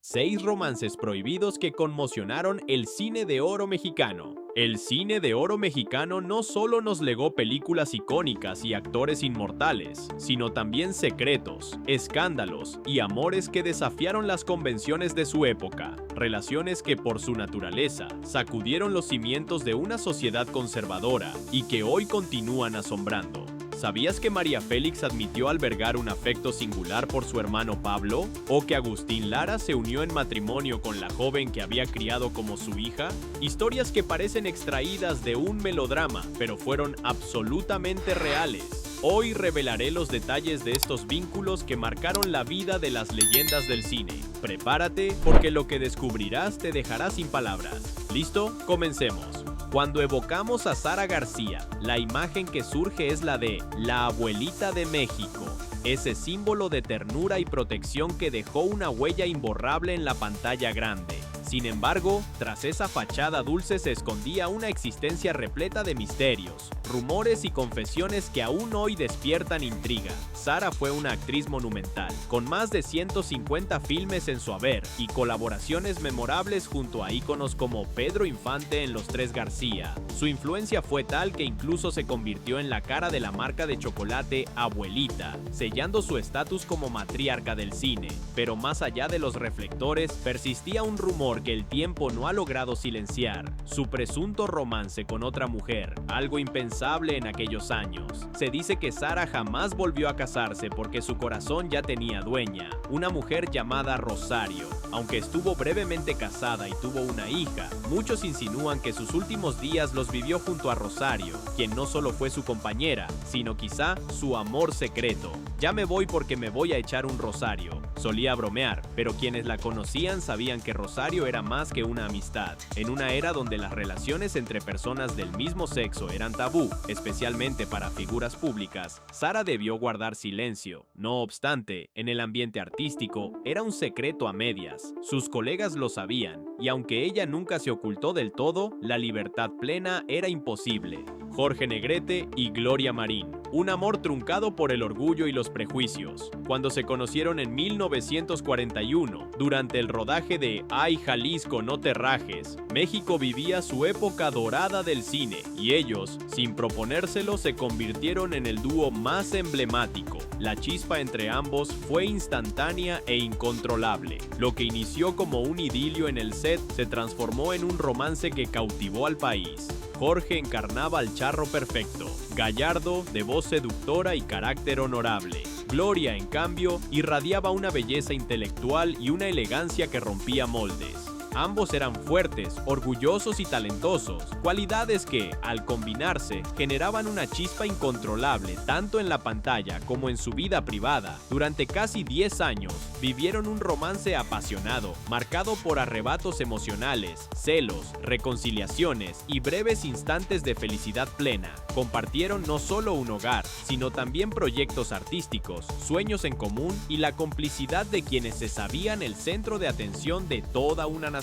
6 romances prohibidos que conmocionaron el cine de oro mexicano. El cine de oro mexicano no solo nos legó películas icónicas y actores inmortales, sino también secretos, escándalos y amores que desafiaron las convenciones de su época, relaciones que por su naturaleza sacudieron los cimientos de una sociedad conservadora y que hoy continúan asombrando. ¿Sabías que María Félix admitió albergar un afecto singular por su hermano Pablo? ¿O que Agustín Lara se unió en matrimonio con la joven que había criado como su hija? Historias que parecen extraídas de un melodrama, pero fueron absolutamente reales. Hoy revelaré los detalles de estos vínculos que marcaron la vida de las leyendas del cine. Prepárate, porque lo que descubrirás te dejará sin palabras. ¿Listo? Comencemos. Cuando evocamos a Sara García, la imagen que surge es la de la abuelita de México, ese símbolo de ternura y protección que dejó una huella imborrable en la pantalla grande. Sin embargo, tras esa fachada dulce se escondía una existencia repleta de misterios, rumores y confesiones que aún hoy despiertan intriga. Sara fue una actriz monumental, con más de 150 filmes en su haber y colaboraciones memorables junto a íconos como Pedro Infante en Los Tres García. Su influencia fue tal que incluso se convirtió en la cara de la marca de chocolate Abuelita, sellando su estatus como matriarca del cine. Pero más allá de los reflectores, persistía un rumor que el tiempo no ha logrado silenciar: su presunto romance con otra mujer, algo impensable en aquellos años. Se dice que Sara jamás volvió a casarse porque su corazón ya tenía dueña, una mujer llamada Rosario. Aunque estuvo brevemente casada y tuvo una hija, muchos insinúan que sus últimos días los vivió junto a Rosario, quien no solo fue su compañera, sino quizá su amor secreto. Ya me voy porque me voy a echar un rosario. Solía bromear, pero quienes la conocían sabían que Rosario era más que una amistad. En una era donde las relaciones entre personas del mismo sexo eran tabú, especialmente para figuras públicas, Sara debió guardar silencio. No obstante, en el ambiente artístico era un secreto a medias. Sus colegas lo sabían, y aunque ella nunca se ocultó del todo, la libertad plena era imposible. Jorge Negrete y Gloria Marín. Un amor truncado por el orgullo y los prejuicios. Cuando se conocieron en 1941, durante el rodaje de Ay Jalisco no te rajes, México vivía su época dorada del cine, y ellos, sin proponérselo, se convirtieron en el dúo más emblemático. La chispa entre ambos fue instantánea e incontrolable. Lo que inició como un idilio en el set se transformó en un romance que cautivó al país. Jorge encarnaba al charro perfecto, gallardo, de voz seductora y carácter honorable. Gloria, en cambio, irradiaba una belleza intelectual y una elegancia que rompía moldes. Ambos eran fuertes, orgullosos y talentosos, cualidades que, al combinarse, generaban una chispa incontrolable tanto en la pantalla como en su vida privada. Durante casi 10 años, vivieron un romance apasionado, marcado por arrebatos emocionales, celos, reconciliaciones y breves instantes de felicidad plena. Compartieron no solo un hogar, sino también proyectos artísticos, sueños en común y la complicidad de quienes se sabían el centro de atención de toda una nación.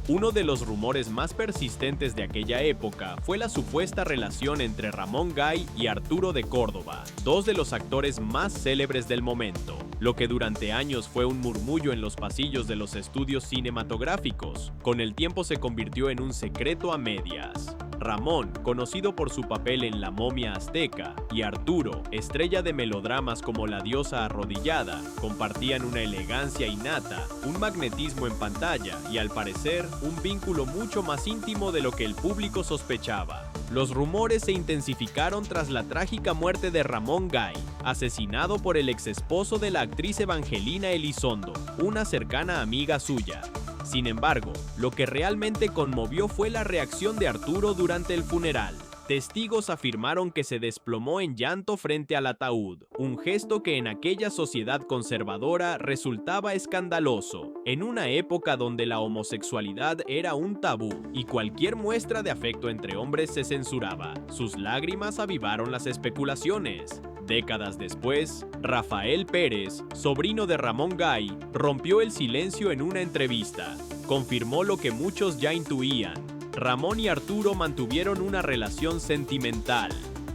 Uno de los rumores más persistentes de aquella época fue la supuesta relación entre Ramón Gay y Arturo de Córdoba, dos de los actores más célebres del momento, lo que durante años fue un murmullo en los pasillos de los estudios cinematográficos. Con el tiempo se convirtió en un secreto a medias. Ramón, conocido por su papel en La momia azteca, y Arturo, estrella de melodramas como La diosa arrodillada, compartían una elegancia innata, un magnetismo en pantalla y, al parecer, un vínculo mucho más íntimo de lo que el público sospechaba. Los rumores se intensificaron tras la trágica muerte de Ramón Gay, asesinado por el exesposo de la actriz Evangelina Elizondo, una cercana amiga suya. Sin embargo, lo que realmente conmovió fue la reacción de Arturo durante el funeral. Testigos afirmaron que se desplomó en llanto frente al ataúd, un gesto que en aquella sociedad conservadora resultaba escandaloso, en una época donde la homosexualidad era un tabú y cualquier muestra de afecto entre hombres se censuraba. Sus lágrimas avivaron las especulaciones. Décadas después, Rafael Pérez, sobrino de Ramón Gay, rompió el silencio en una entrevista. Confirmó lo que muchos ya intuían: Ramón y Arturo mantuvieron una relación sentimental.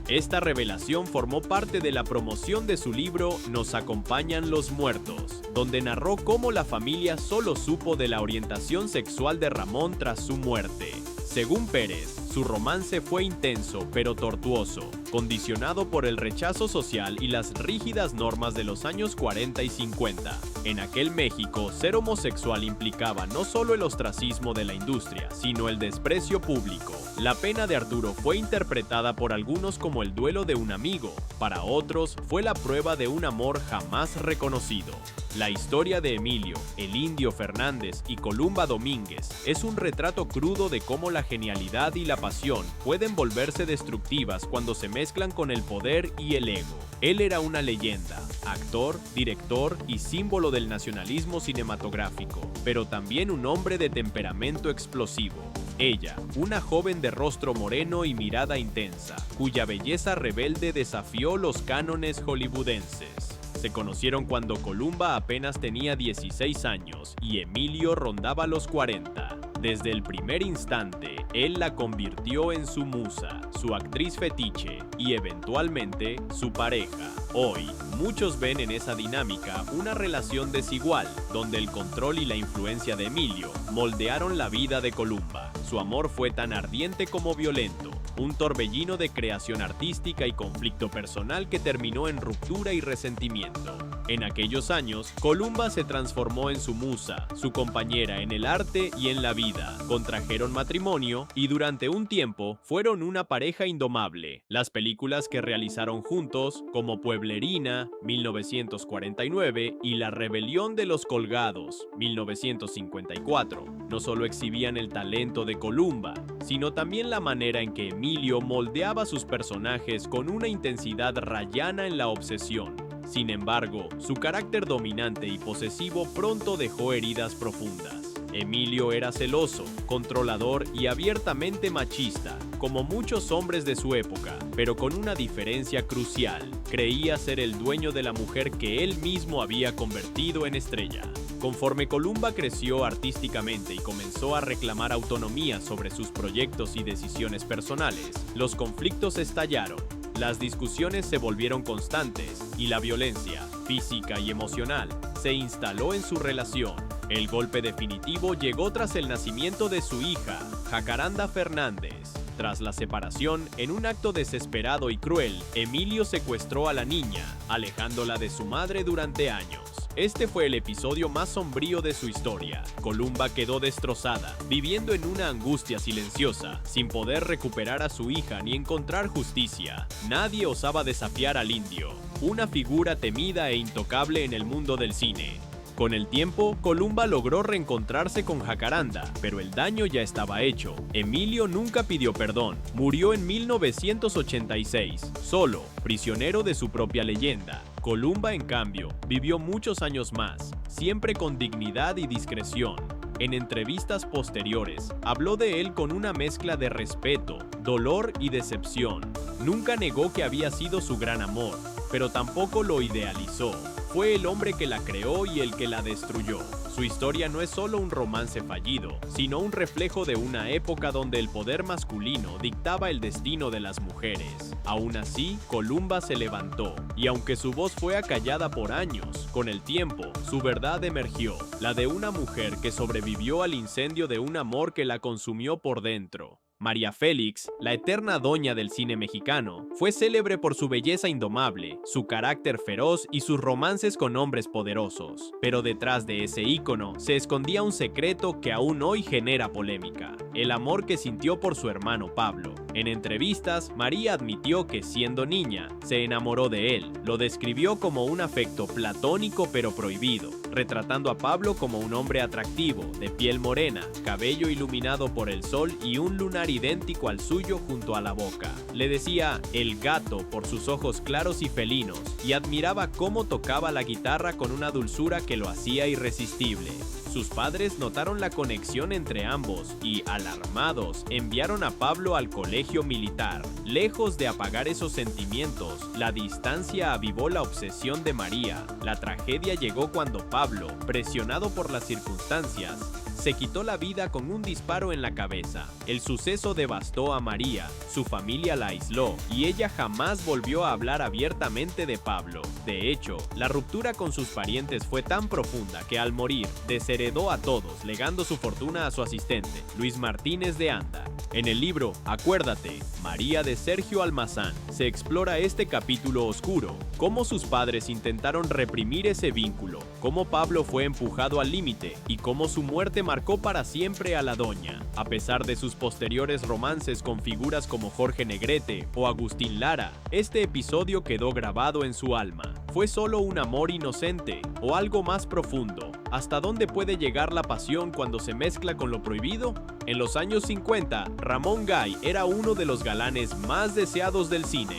Esta revelación formó parte de la promoción de su libro Nos acompañan los muertos, donde narró cómo la familia solo supo de la orientación sexual de Ramón tras su muerte. Según Pérez, su romance fue intenso pero tortuoso, condicionado por el rechazo social y las rígidas normas de los años 40 y 50. En aquel México, ser homosexual implicaba no solo el ostracismo de la industria, sino el desprecio público. La pena de Arturo fue interpretada por algunos como el duelo de un amigo, para otros fue la prueba de un amor jamás reconocido. La historia de Emilio, el Indio Fernández y Columba Domínguez es un retrato crudo de cómo la genialidad y la pasión pueden volverse destructivas cuando se mezclan con el poder y el ego. Él era una leyenda, actor, director y símbolo del nacionalismo cinematográfico, pero también un hombre de temperamento explosivo. Ella, una joven de rostro moreno y mirada intensa, cuya belleza rebelde desafió los cánones hollywoodenses. Se conocieron cuando Columba apenas tenía 16 años y Emilio rondaba los 40. Desde el primer instante, él la convirtió en su musa, su actriz fetiche y eventualmente su pareja. Hoy, muchos ven en esa dinámica una relación desigual, donde el control y la influencia de Emilio moldearon la vida de Columba. Su amor fue tan ardiente como violento, un torbellino de creación artística y conflicto personal que terminó en ruptura y resentimiento. En aquellos años, Columba se transformó en su musa, su compañera en el arte y en la vida. Contrajeron matrimonio y durante un tiempo fueron una pareja indomable. Las películas que realizaron juntos, como Pueblerina, 1949, y La Rebelión de los Colgados, 1954, no solo exhibían el talento de Columba, sino también la manera en que Emilio moldeaba sus personajes con una intensidad rayana en la obsesión. Sin embargo, su carácter dominante y posesivo pronto dejó heridas profundas. Emilio era celoso, controlador y abiertamente machista, como muchos hombres de su época, pero con una diferencia crucial: creía ser el dueño de la mujer que él mismo había convertido en estrella. Conforme Columba creció artísticamente y comenzó a reclamar autonomía sobre sus proyectos y decisiones personales, los conflictos estallaron. Las discusiones se volvieron constantes y la violencia, física y emocional, se instaló en su relación. El golpe definitivo llegó tras el nacimiento de su hija, Jacaranda Fernández. Tras la separación, en un acto desesperado y cruel, Emilio secuestró a la niña, alejándola de su madre durante años. Este fue el episodio más sombrío de su historia. Columba quedó destrozada, viviendo en una angustia silenciosa, sin poder recuperar a su hija ni encontrar justicia. Nadie osaba desafiar al Indio, una figura temida e intocable en el mundo del cine. Con el tiempo, Columba logró reencontrarse con Jacaranda, pero el daño ya estaba hecho. Emilio nunca pidió perdón. Murió en 1986, solo, prisionero de su propia leyenda. Columba, en cambio, vivió muchos años más, siempre con dignidad y discreción. En entrevistas posteriores, habló de él con una mezcla de respeto, dolor y decepción. Nunca negó que había sido su gran amor, pero tampoco lo idealizó. Fue el hombre que la creó y el que la destruyó. Su historia no es solo un romance fallido, sino un reflejo de una época donde el poder masculino dictaba el destino de las mujeres. Aún así, Columba se levantó, y aunque su voz fue acallada por años, con el tiempo, su verdad emergió, la de una mujer que sobrevivió al incendio de un amor que la consumió por dentro. María Félix, la eterna doña del cine mexicano, fue célebre por su belleza indomable, su carácter feroz y sus romances con hombres poderosos. Pero detrás de ese ícono se escondía un secreto que aún hoy genera polémica: el amor que sintió por su hermano Pablo. En entrevistas, María admitió que, siendo niña, se enamoró de él. Lo describió como un afecto platónico pero prohibido, retratando a Pablo como un hombre atractivo, de piel morena, cabello iluminado por el sol y un lunar idéntico al suyo junto a la boca. Le decía "el gato" por sus ojos claros y felinos, y admiraba cómo tocaba la guitarra con una dulzura que lo hacía irresistible. Sus padres notaron la conexión entre ambos y, alarmados, enviaron a Pablo al colegio militar. Lejos de apagar esos sentimientos, la distancia avivó la obsesión de María. La tragedia llegó cuando Pablo, presionado por las circunstancias, se quitó la vida con un disparo en la cabeza. El suceso devastó a María, su familia la aisló y ella jamás volvió a hablar abiertamente de Pablo. De hecho, la ruptura con sus parientes fue tan profunda que al morir desheredó a todos, legando su fortuna a su asistente, Luis Martínez de Anda. En el libro Acuérdate, María de Sergio Almazán, se explora este capítulo oscuro, cómo sus padres intentaron reprimir ese vínculo, cómo Pablo fue empujado al límite y cómo su muerte marcó para siempre a la doña. A pesar de sus posteriores romances con figuras como Jorge Negrete o Agustín Lara, este episodio quedó grabado en su alma. ¿Fue solo un amor inocente o algo más profundo? ¿Hasta dónde puede llegar la pasión cuando se mezcla con lo prohibido? En los años 50, Ramón Gay era uno de los galanes más deseados del cine.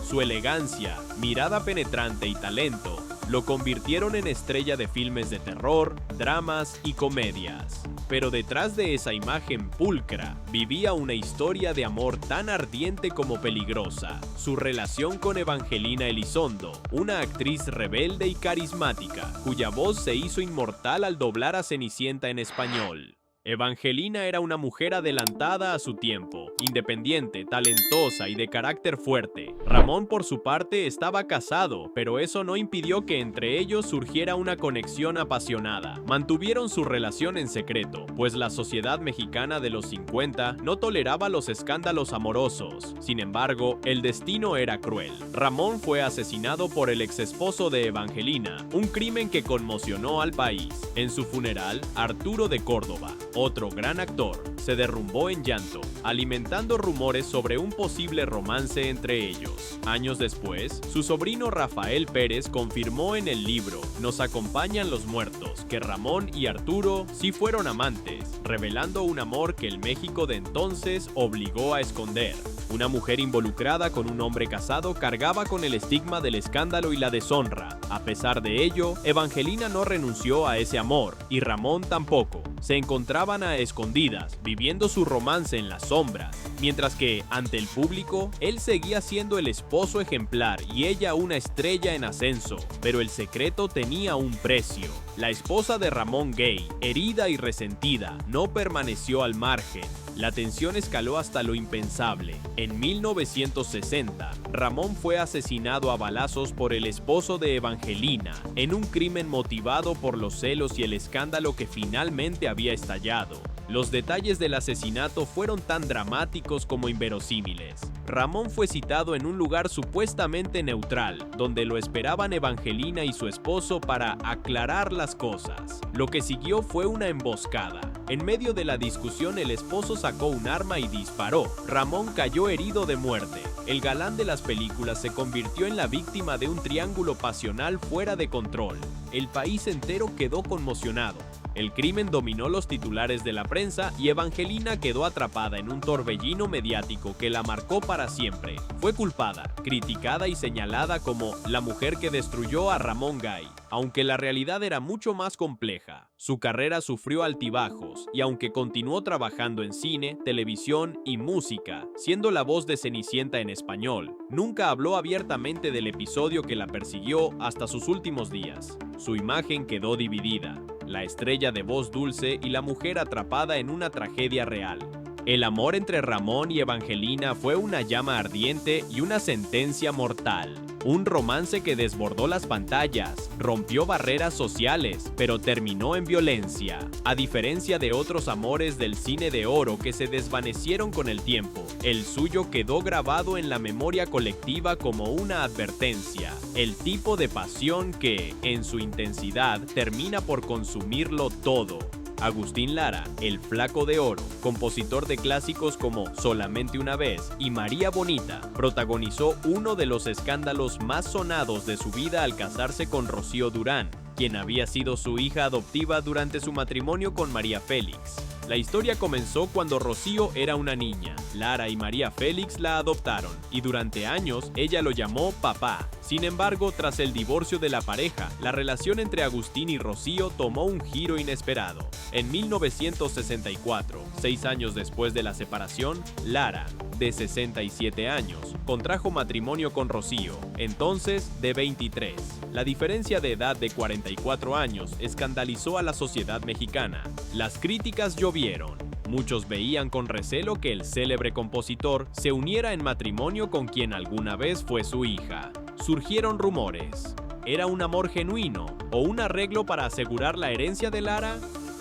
Su elegancia, mirada penetrante y talento lo convirtieron en estrella de filmes de terror, dramas y comedias. Pero detrás de esa imagen pulcra, vivía una historia de amor tan ardiente como peligrosa. Su relación con Evangelina Elizondo, una actriz rebelde y carismática, cuya voz se hizo inmortal al doblar a Cenicienta en español. Evangelina era una mujer adelantada a su tiempo, independiente, talentosa y de carácter fuerte. Ramón, por su parte, estaba casado, pero eso no impidió que entre ellos surgiera una conexión apasionada. Mantuvieron su relación en secreto, pues la sociedad mexicana de los 50 no toleraba los escándalos amorosos. Sin embargo, el destino era cruel. Ramón fue asesinado por el exesposo de Evangelina, un crimen que conmocionó al país. En su funeral, Arturo de Córdoba, otro gran actor, se derrumbó en llanto, alimentando rumores sobre un posible romance entre ellos. Años después, su sobrino Rafael Pérez confirmó en el libro Nos acompañan los muertos que Ramón y Arturo sí fueron amantes, revelando un amor que el México de entonces obligó a esconder. Una mujer involucrada con un hombre casado cargaba con el estigma del escándalo y la deshonra. A pesar de ello, Evangelina no renunció a ese amor, y Ramón tampoco. Se encontraban a escondidas, viviendo su romance en las sombras, mientras que, ante el público, él seguía siendo el esposo ejemplar y ella una estrella en ascenso. Pero el secreto tenía un precio. La esposa de Ramón Gay, herida y resentida, no permaneció al margen. La tensión escaló hasta lo impensable. En 1960, Ramón fue asesinado a balazos por el esposo de Evangelina, en un crimen motivado por los celos y el escándalo que finalmente había estallado. Los detalles del asesinato fueron tan dramáticos como inverosímiles. Ramón fue citado en un lugar supuestamente neutral, donde lo esperaban Evangelina y su esposo para aclarar las cosas. Lo que siguió fue una emboscada. En medio de la discusión, el esposo sacó un arma y disparó. Ramón cayó herido de muerte. El galán de las películas se convirtió en la víctima de un triángulo pasional fuera de control. El país entero quedó conmocionado. El crimen dominó los titulares de la prensa y Evangelina quedó atrapada en un torbellino mediático que la marcó para siempre. Fue culpada, criticada y señalada como la mujer que destruyó a Ramón Gay, aunque la realidad era mucho más compleja. Su carrera sufrió altibajos y aunque continuó trabajando en cine, televisión y música, siendo la voz de Cenicienta en español, nunca habló abiertamente del episodio que la persiguió hasta sus últimos días. Su imagen quedó dividida. La estrella de voz dulce y la mujer atrapada en una tragedia real. El amor entre Ramón y Evangelina fue una llama ardiente y una sentencia mortal. Un romance que desbordó las pantallas, rompió barreras sociales, pero terminó en violencia. A diferencia de otros amores del cine de oro que se desvanecieron con el tiempo, el suyo quedó grabado en la memoria colectiva como una advertencia. El tipo de pasión que, en su intensidad, termina por consumirlo todo. Agustín Lara, el Flaco de Oro, compositor de clásicos como Solamente una vez y María Bonita, protagonizó uno de los escándalos más sonados de su vida al casarse con Rocío Durán, quien había sido su hija adoptiva durante su matrimonio con María Félix. La historia comenzó cuando Rocío era una niña. Lara y María Félix la adoptaron y durante años ella lo llamó papá. Sin embargo, tras el divorcio de la pareja, la relación entre Agustín y Rocío tomó un giro inesperado. En 1964, 6 años después de la separación, Lara, de 67 años, contrajo matrimonio con Rocío, entonces de 23. La diferencia de edad de 44 años escandalizó a la sociedad mexicana. Las críticas llovieron. Muchos veían con recelo que el célebre compositor se uniera en matrimonio con quien alguna vez fue su hija. Surgieron rumores. ¿Era un amor genuino o un arreglo para asegurar la herencia de Lara?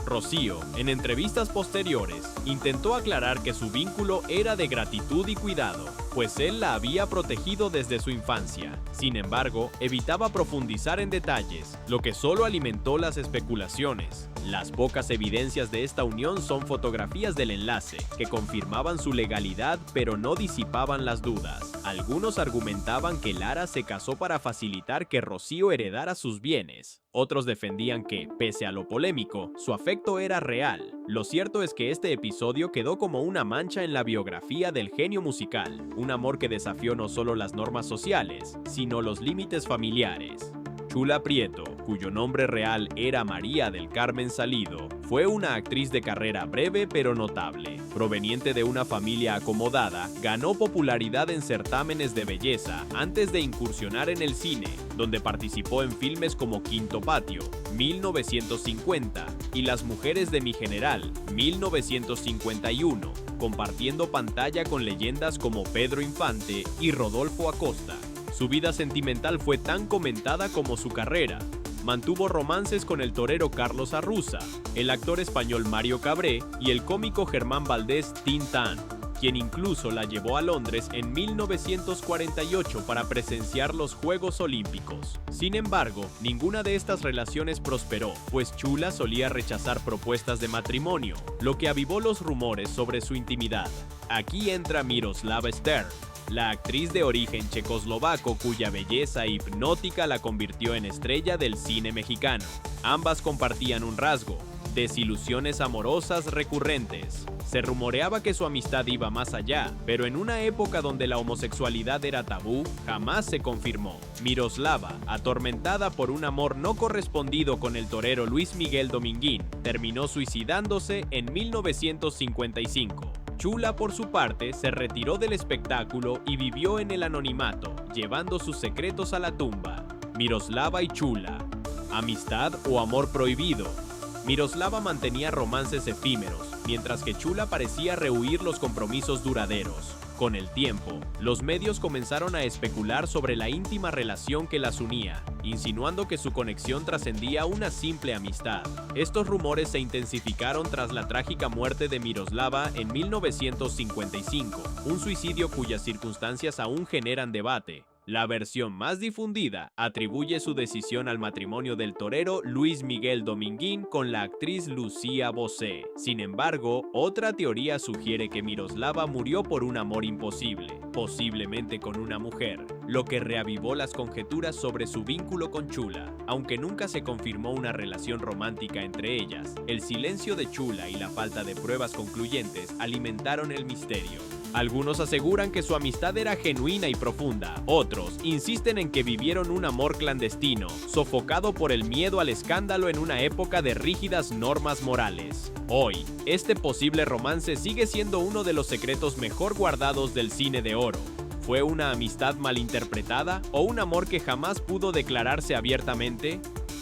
Rocío, en entrevistas posteriores, intentó aclarar que su vínculo era de gratitud y cuidado, pues él la había protegido desde su infancia. Sin embargo, evitaba profundizar en detalles, lo que solo alimentó las especulaciones. Las pocas evidencias de esta unión son fotografías del enlace, que confirmaban su legalidad pero no disipaban las dudas. Algunos argumentaban que Lara se casó para facilitar que Rocío heredara sus bienes. Otros defendían que, pese a lo polémico, su afecto era real. Lo cierto es que este episodio quedó como una mancha en la biografía del genio musical, un amor que desafió no solo las normas sociales, sino los límites familiares. Chula Prieto, cuyo nombre real era María del Carmen Salido, fue una actriz de carrera breve pero notable. Proveniente de una familia acomodada, ganó popularidad en certámenes de belleza antes de incursionar en el cine, donde participó en filmes como Quinto Patio, 1950, y Las mujeres de mi general, 1951, compartiendo pantalla con leyendas como Pedro Infante y Rodolfo Acosta. Su vida sentimental fue tan comentada como su carrera. Mantuvo romances con el torero Carlos Arruza, el actor español Mario Cabré y el cómico Germán Valdés Tintán, quien incluso la llevó a Londres en 1948 para presenciar los Juegos Olímpicos. Sin embargo, ninguna de estas relaciones prosperó, pues Chula solía rechazar propuestas de matrimonio, lo que avivó los rumores sobre su intimidad. Aquí entra Miroslava Stern, la actriz de origen checoslovaco cuya belleza hipnótica la convirtió en estrella del cine mexicano. Ambas compartían un rasgo: desilusiones amorosas recurrentes. Se rumoreaba que su amistad iba más allá, pero en una época donde la homosexualidad era tabú, jamás se confirmó. Miroslava, atormentada por un amor no correspondido con el torero Luis Miguel Dominguín, terminó suicidándose en 1955. Chula, por su parte, se retiró del espectáculo y vivió en el anonimato, llevando sus secretos a la tumba. Miroslava y Chula. ¿Amistad o amor prohibido? Miroslava mantenía romances efímeros, mientras que Chula parecía rehuir los compromisos duraderos. Con el tiempo, los medios comenzaron a especular sobre la íntima relación que las unía, insinuando que su conexión trascendía una simple amistad. Estos rumores se intensificaron tras la trágica muerte de Miroslava en 1955, un suicidio cuyas circunstancias aún generan debate. La versión más difundida atribuye su decisión al matrimonio del torero Luis Miguel Dominguín con la actriz Lucía Bosé. Sin embargo, otra teoría sugiere que Miroslava murió por un amor imposible, posiblemente con una mujer, lo que reavivó las conjeturas sobre su vínculo con Chula. Aunque nunca se confirmó una relación romántica entre ellas, el silencio de Chula y la falta de pruebas concluyentes alimentaron el misterio. Algunos aseguran que su amistad era genuina y profunda, otros insisten en que vivieron un amor clandestino, sofocado por el miedo al escándalo en una época de rígidas normas morales. Hoy, este posible romance sigue siendo uno de los secretos mejor guardados del cine de oro. ¿Fue una amistad malinterpretada o un amor que jamás pudo declararse abiertamente?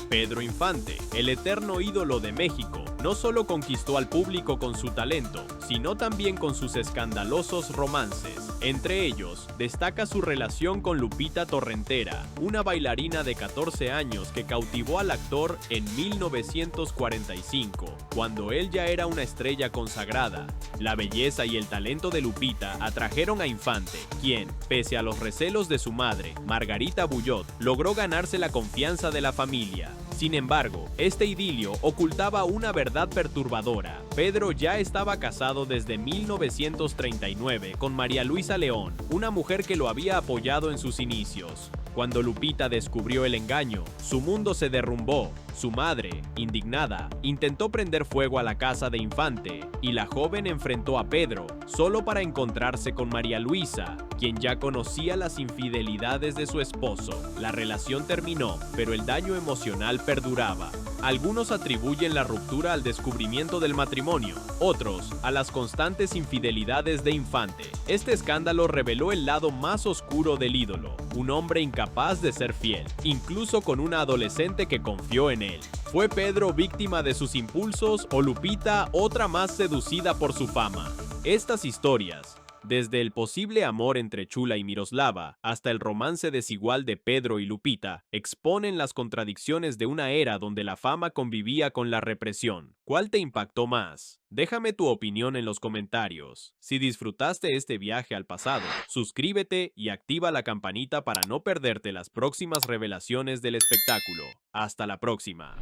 Pedro Infante, el eterno ídolo de México, no solo conquistó al público con su talento, sino también con sus escandalosos romances. Entre ellos, destaca su relación con Lupita Torrentera, una bailarina de 14 años que cautivó al actor en 1945, cuando él ya era una estrella consagrada. La belleza y el talento de Lupita atrajeron a Infante, quien, pese a los recelos de su madre, Margarita Bullot, logró ganarse la confianza de la familia. Sin embargo, este idilio ocultaba una verdad perturbadora. Pedro ya estaba casado desde 1939 con María Luisa León, una mujer que lo había apoyado en sus inicios. Cuando Lupita descubrió el engaño, su mundo se derrumbó. Su madre, indignada, intentó prender fuego a la casa de Infante y la joven enfrentó a Pedro solo para encontrarse con María Luisa, quien ya conocía las infidelidades de su esposo. La relación terminó, pero el daño emocional perduraba. Algunos atribuyen la ruptura al descubrimiento del matrimonio, otros a las constantes infidelidades de Infante. Este escándalo reveló el lado más oscuro del ídolo, un hombre incapaz de ser fiel, incluso con una adolescente que confió en él. ¿Fue Pedro víctima de sus impulsos o Lupita otra más seducida por su fama? Estas historias, desde el posible amor entre Chula y Miroslava hasta el romance desigual de Pedro y Lupita, exponen las contradicciones de una era donde la fama convivía con la represión. ¿Cuál te impactó más? Déjame tu opinión en los comentarios. Si disfrutaste este viaje al pasado, suscríbete y activa la campanita para no perderte las próximas revelaciones del espectáculo. Hasta la próxima.